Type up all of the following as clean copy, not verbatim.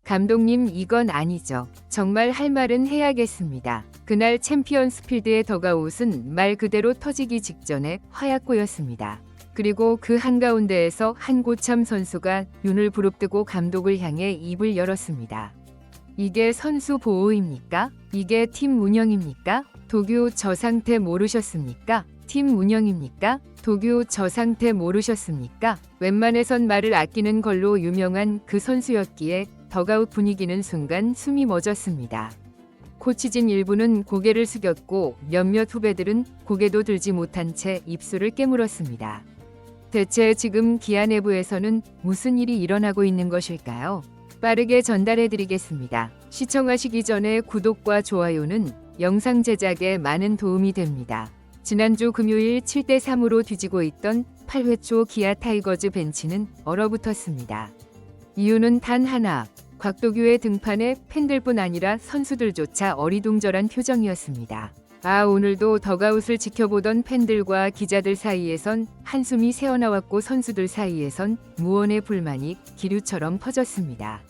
감독님 이건 아니죠. 정말 할 말은 해야겠습니다. 그날 챔피언스 필드의 더가웃은 말 그대로 터지기 직전에 화약고였습니다. 그리고 그 한가운데에서 한고참 선수가 눈을 부릅뜨고 감독을 향해 입을 열었습니다. 이게 선수 보호입니까? 이게 팀 운영입니까? 도규 저 상태 모르셨습니까? 팀 운영입니까? 도규 저 상태 모르셨습니까? 웬만해선 말을 아끼는 걸로 유명한 그 선수였기에 더가웃 분위기는 순간 숨이 멎었습니다. 코치진 일부는 고개를 숙였고 몇몇 후배들은 고개도 들지 못한 채 입술을 깨물었습니다. 대체 지금 기아 내부에서는 무슨 일이 일어나고 있는 것일까요? 빠르게 전달해드리겠습니다. 시청하시기 전에 구독과 좋아요는 영상 제작에 많은 도움이 됩니다. 지난주 금요일 7대3으로 뒤지고 있던 8회 초 기아 타이거즈 벤치는 얼어붙었습니다. 이유는 단 하나, 곽도규의 등판에 팬들뿐 아니라 선수들조차 어리둥절한 표정이었습니다. 오늘도 더가웃을 지켜보던 팬들과 기자들 사이에선 한숨이 새어나왔고 선수들 사이에선 무언의 불만이 기류처럼 퍼졌습니다.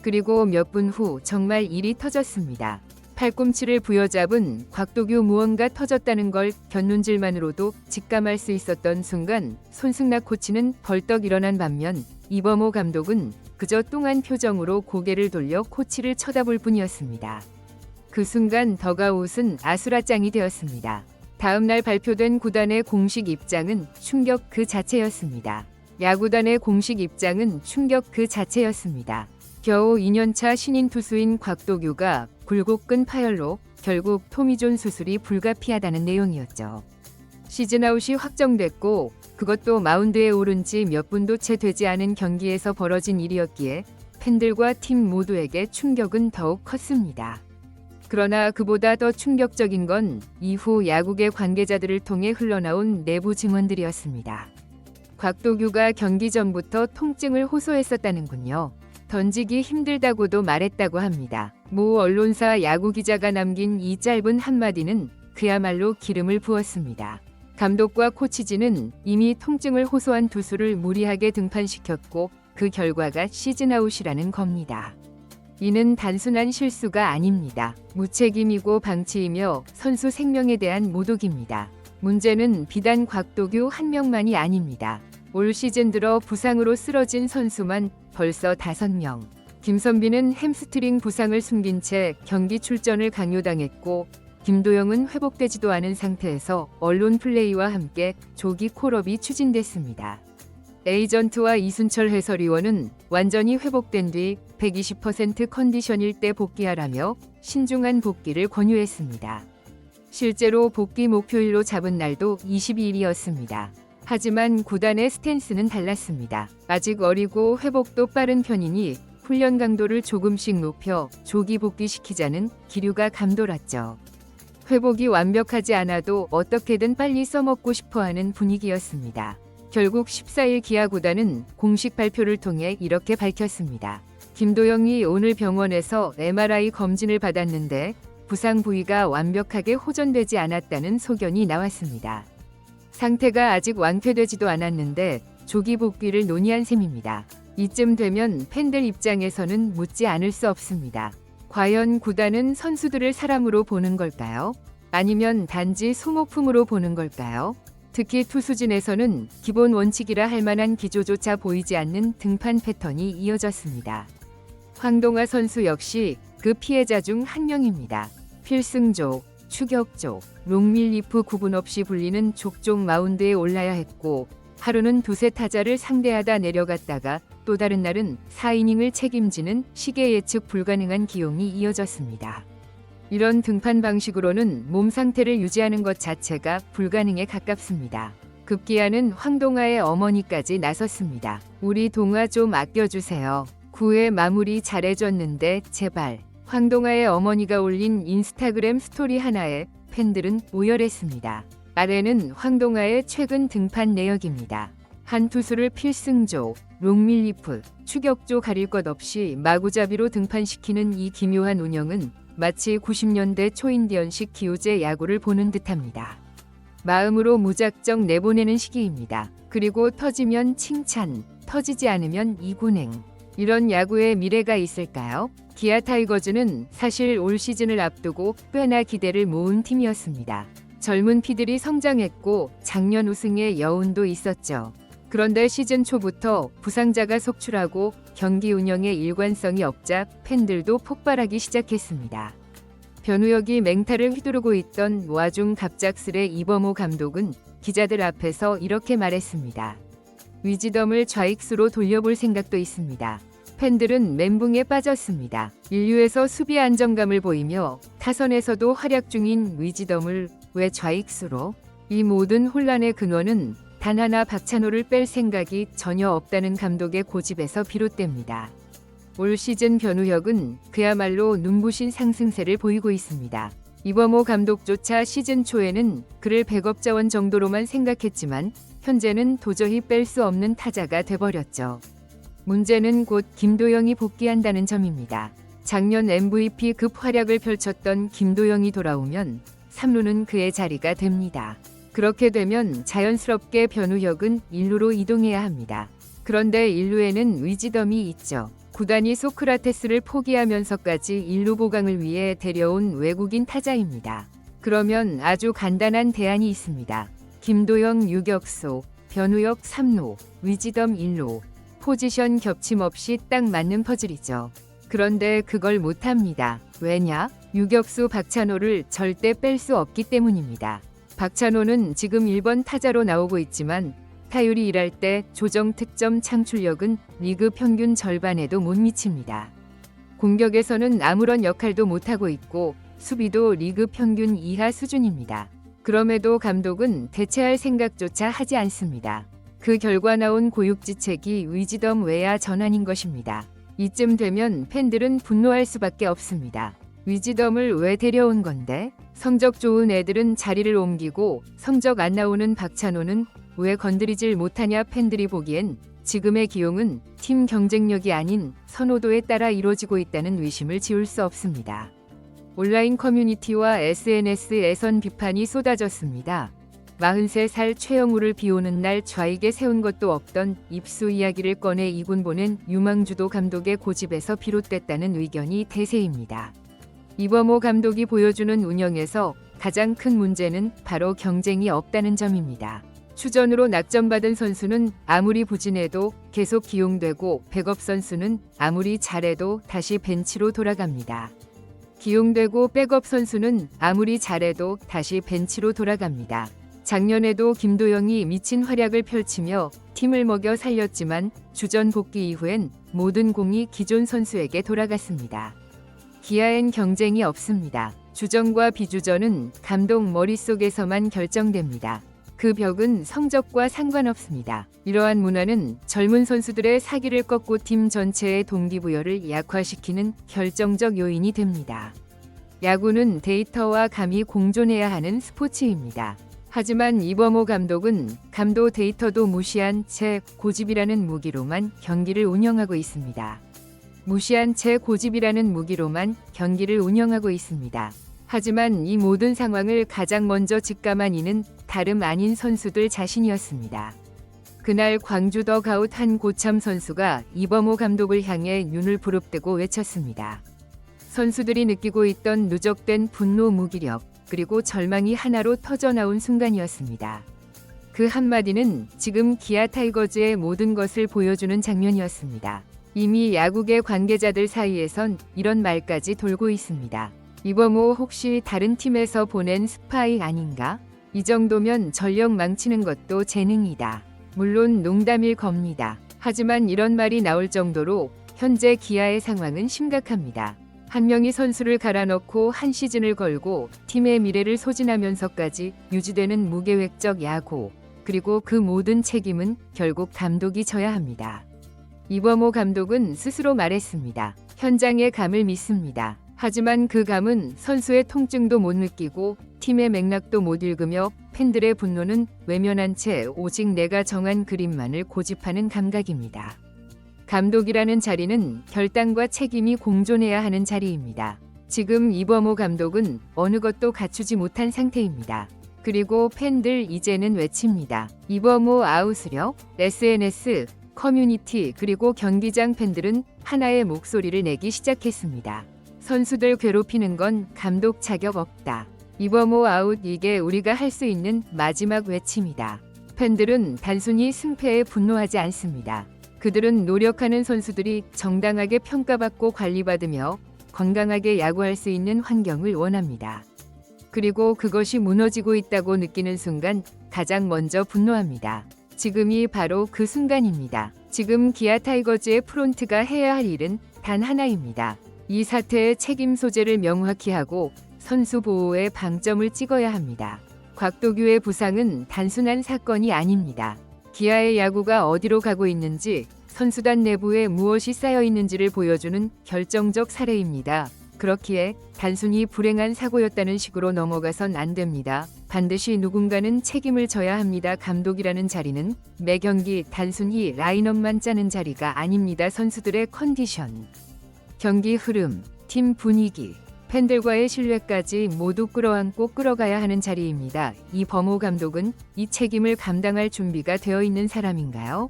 그리고 몇 분 후 정말 일이 터졌습니다. 팔꿈치를 부여잡은 곽도규 무언가 터졌다는 걸 곁눈질만으로도 직감할 수 있었던 순간 손승락 코치는 벌떡 일어난 반면 이범호 감독은 그저 뚱한 표정으로 고개를 돌려 코치를 쳐다볼 뿐이었습니다. 그 순간 더가웃은 아수라장이 되었습니다. 다음 날 발표된 구단의 공식 입장은 충격 그 자체였습니다. 야구단의 공식 입장은 충격 그 자체였습니다. 겨우 2년차 신인 투수인 곽도규가 굴곡근 파열로 결국 토미존 수술이 불가피하다는 내용이었죠. 시즌아웃이 확정됐고 그것도 마운드에 오른 지 몇 분도 채 되지 않은 경기에서 벌어진 일이었기에 팬들과 팀 모두에게 충격은 더욱 컸습니다. 그러나 그보다 더 충격적인 건 이후 야구계 관계자들을 통해 흘러나온 내부 증언들이었습니다. 곽도규가 경기 전부터 통증을 호소했었다는군요. 던지기 힘들다고도 말했다고 합니다. 모 언론사 야구 기자가 남긴 이 짧은 한마디는 그야말로 기름을 부었습니다. 감독과 코치진은 이미 통증을 호소한 투수를 무리하게 등판시켰고 그 결과가 시즌아웃이라는 겁니다. 이는 단순한 실수가 아닙니다. 무책임이고 방치이며 선수 생명에 대한 모독입니다. 문제는 비단 곽도규 한 명만이 아닙니다. 올 시즌 들어 부상으로 쓰러진 선수만 벌써 5명. 김선비는 햄스트링 부상을 숨긴 채 경기 출전을 강요당했고 김도영은 회복되지도 않은 상태에서 언론 플레이와 함께 조기 콜업이 추진됐습니다. 에이전트와 이순철 해설위원은 완전히 회복된 뒤 120% 컨디션일 때 복귀하라며 신중한 복귀를 권유했습니다. 실제로 복귀 목표일로 잡은 날도 22일이었습니다. 하지만 구단의 스탠스는 달랐습니다. 아직 어리고 회복도 빠른 편이니 훈련 강도를 조금씩 높여 조기 복귀시키자는 기류가 감돌았죠. 회복이 완벽하지 않아도 어떻게든 빨리 써먹고 싶어하는 분위기였습니다. 결국 14일 기아 구단은 공식 발표를 통해 이렇게 밝혔습니다. 김도영이 오늘 병원에서 MRI 검진을 받았는데 부상 부위가 완벽하게 호전되지 않았다는 소견이 나왔습니다. 상태가 아직 완쾌되지도 않았는데 조기 복귀를 논의한 셈입니다. 이쯤 되면 팬들 입장에서는 묻지 않을 수 없습니다. 과연 구단은 선수들을 사람으로 보는 걸까요? 아니면 단지 소모품으로 보는 걸까요? 특히 투수진에서는 기본 원칙이라 할 만한 기조조차 보이지 않는 등판 패턴이 이어졌습니다. 황동아 선수 역시 그 피해자 중 한 명입니다. 필승조, 추격조, 롱릴리프 구분 없이 불리는 족족 마운드에 올라야 했고 하루는 두세 타자를 상대하다 내려갔다가 또 다른 날은 4이닝을 책임지는 시계 예측 불가능한 기용이 이어졌습니다. 이런 등판 방식으로는 몸 상태를 유지하는 것 자체가 불가능에 가깝습니다. 급기야는 황동아의 어머니까지 나섰습니다. 우리 동아 좀 아껴주세요. 9회 마무리 잘해줬는데 제발. 황동아의 어머니가 올린 인스타그램 스토리 하나에 팬들은 오열했습니다. 아래는 황동아의 최근 등판 내역입니다. 한 투수를 필승조, 롱릴리프, 추격조 가릴 것 없이 마구잡이로 등판시키는 이 기묘한 운영은 마치 90년대 초인디언식 기우제 야구를 보는 듯합니다. 마음으로 무작정 내보내는 시기입니다. 그리고 터지면 칭찬, 터지지 않으면 이군행. 이런 야구에 미래가 있을까요? 기아 타이거즈는 사실 올 시즌을 앞두고 꽤나 기대를 모은 팀이었습니다. 젊은 피들이 성장했고 작년 우승의 여운도 있었죠. 그런데 시즌 초부터 부상자가 속출하고 경기 운영에 일관성이 없자 팬들도 폭발하기 시작했습니다. 변우혁이 맹타를 휘두르고 있던 와중 갑작스레 이범호 감독은 기자들 앞에서 이렇게 말했습니다. 위즈덤을 좌익수로 돌려볼 생각도 있습니다. 팬들은 멘붕에 빠졌습니다. 1루에서 수비 안정감을 보이며 타선에서도 활약 중인 위즈덤을 왜 좌익수로? 이 모든 혼란의 근원은 단 하나 박찬호를 뺄 생각이 전혀 없다는 감독의 고집에서 비롯됩니다. 올 시즌 변우혁은 그야말로 눈부신 상승세를 보이고 있습니다. 이범호 감독조차 시즌 초에는 그를 백업 자원 정도로만 생각했지만 현재는 도저히 뺄 수 없는 타자가 돼버렸죠. 문제는 곧 김도영이 복귀한다는 점입니다. 작년 MVP급 활약을 펼쳤던 김도영이 돌아오면 3루는 그의 자리가 됩니다. 그렇게 되면 자연스럽게 변우혁은 1루로 이동해야 합니다. 그런데 1루에는 위즈덤이 있죠. 구단이 소크라테스를 포기하면서까지 1루 보강을 위해 데려온 외국인 타자입니다. 그러면 아주 간단한 대안이 있습니다. 김도영 유격수, 변우혁 3루, 위즈덤 1루. 포지션 겹침 없이 딱 맞는 퍼즐이죠. 그런데 그걸 못합니다. 왜냐? 유격수 박찬호를 절대 뺄 수 없기 때문입니다. 박찬호는 지금 1번 타자로 나오고 있지만 타율이 일할 때 조정 득점 창출력은 리그 평균 절반에도 못 미칩니다. 공격에서는 아무런 역할도 못하고 있고 수비도 리그 평균 이하 수준입니다. 그럼에도 감독은 대체할 생각조차 하지 않습니다. 그 결과 나온 고육지책이 위즈덤 외야 전환인 것입니다. 이쯤 되면 팬들은 분노할 수밖에 없습니다. 위즈덤을 왜 데려온 건데? 성적 좋은 애들은 자리를 옮기고 성적 안 나오는 박찬호는 왜 건드리질 못하냐. 팬들이 보기엔 지금의 기용은 팀 경쟁력이 아닌 선호도에 따라 이루어지고 있다는 의심을 지울 수 없습니다. 온라인 커뮤니티와 SNS에선 비판이 쏟아졌습니다. 43살 최영우를 비오는 날 좌익에 세운 것도 없던 입수 이야기를 꺼내 2군 보낸 유망주도 감독의 고집에서 비롯됐다는 의견이 대세입니다. 이범호 감독이 보여주는 운영에서 가장 큰 문제는 바로 경쟁이 없다는 점입니다. 추전으로 낙점받은 선수는 아무리 부진해도 계속 기용되고 백업 선수는 아무리 잘해도 다시 벤치로 돌아갑니다. 기용되고 백업 선수는 아무리 잘해도 다시 벤치로 돌아갑니다. 작년에도 김도영이 미친 활약을 펼치며 팀을 먹여 살렸지만 주전 복귀 이후엔 모든 공이 기존 선수에게 돌아갔습니다. 기아엔 경쟁이 없습니다. 주전과 비주전은 감독 머릿속에서만 결정됩니다. 그 벽은 성적과 상관없습니다. 이러한 문화는 젊은 선수들의 사기를 꺾고 팀 전체의 동기부여를 약화시키는 결정적 요인이 됩니다. 야구는 데이터와 감이 공존해야 하는 스포츠입니다. 하지만 이범호 감독은 감도 데이터도 무시한 채 고집이라는 무기로만 경기를 운영하고 있습니다. 무시한 채 고집이라는 무기로만 경기를 운영하고 있습니다. 하지만 이 모든 상황을 가장 먼저 직감한 이는 다름 아닌 선수들 자신이었습니다. 그날 광주 더가웃 한 고참 선수가 이범호 감독을 향해 눈을 부릅뜨고 외쳤습니다. 선수들이 느끼고 있던 누적된 분노, 무기력, 그리고 절망이 하나로 터져나온 순간이었습니다. 그 한마디는 지금 기아 타이거즈의 모든 것을 보여주는 장면이었습니다. 이미 야구계 관계자들 사이에선 이런 말까지 돌고 있습니다. 이범호 혹시 다른 팀에서 보낸 스파이 아닌가? 이 정도면 전력 망치는 것도 재능이다. 물론 농담일 겁니다. 하지만 이런 말이 나올 정도로 현재 기아의 상황은 심각합니다. 한 명이 선수를 갈아넣고 한 시즌을 걸고 팀의 미래를 소진하면서까지 유지되는 무계획적 야구, 그리고 그 모든 책임은 결국 감독이 져야 합니다. 이범호 감독은 스스로 말했습니다. 현장의 감을 믿습니다. 하지만 그 감은 선수의 통증도 못 느끼고 팀의 맥락도 못 읽으며 팬들의 분노는 외면한 채 오직 내가 정한 그림만을 고집하는 감각입니다. 감독이라는 자리는 결단과 책임이 공존해야 하는 자리입니다. 지금 이범호 감독은 어느 것도 갖추지 못한 상태입니다. 그리고 팬들 이제는 외칩니다. 이범호 아웃으려? SNS 커뮤니티 그리고 경기장 팬들은 하나의 목소리를 내기 시작했습니다. 선수들 괴롭히는 건 감독 자격 없다. 이범호 아웃, 이게 우리가 할 수 있는 마지막 외침이다. 팬들은 단순히 승패에 분노하지 않습니다. 그들은 노력하는 선수들이 정당하게 평가받고 관리받으며 건강하게 야구할 수 있는 환경을 원합니다. 그리고 그것이 무너지고 있다고 느끼는 순간 가장 먼저 분노합니다. 지금이 바로 그 순간입니다. 지금 기아 타이거즈의 프론트가 해야 할 일은 단 하나입니다. 이 사태의 책임 소재를 명확히 하고 선수 보호에 방점을 찍어야 합니다. 곽도규의 부상은 단순한 사건이 아닙니다. 기아의 야구가 어디로 가고 있는지, 선수단 내부에 무엇이 쌓여 있는지를 보여주는 결정적 사례입니다. 그렇기에 단순히 불행한 사고였다는 식으로 넘어가선 안 됩니다. 반드시 누군가는 책임을 져야 합니다. 감독이라는 자리는 매 경기 단순히 라인업만 짜는 자리가 아닙니다. 선수들의 컨디션, 경기 흐름, 팀 분위기, 팬들과의 신뢰까지 모두 끌어안고 끌어가야 하는 자리입니다. 이범호 감독은 이 책임을 감당할 준비가 되어 있는 사람인가요?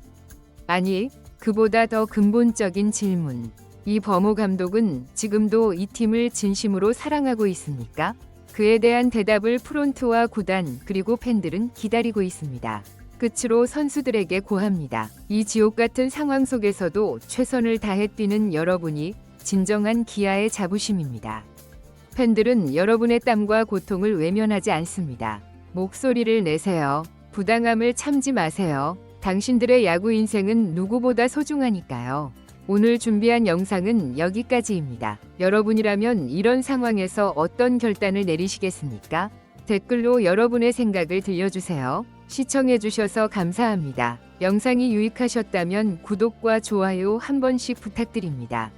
아니, 그보다 더 근본적인 질문. 이범호 감독은 지금도 이 팀을 진심으로 사랑하고 있습니까? 그에 대한 대답을 프론트와 구단 그리고 팬들은 기다리고 있습니다. 끝으로 선수들에게 고합니다. 이 지옥 같은 상황 속에서도 최선을 다해 뛰는 여러분이 진정한 기아의 자부심입니다. 팬들은 여러분의 땀과 고통을 외면하지 않습니다. 목소리를 내세요. 부당함을 참지 마세요. 당신들의 야구 인생은 누구보다 소중하니까요. 오늘 준비한 영상은 여기까지입니다. 여러분이라면 이런 상황에서 어떤 결단을 내리시겠습니까? 댓글로 여러분의 생각을 들려주세요. 시청해주셔서 감사합니다. 영상이 유익하셨다면 구독과 좋아요 한 번씩 부탁드립니다.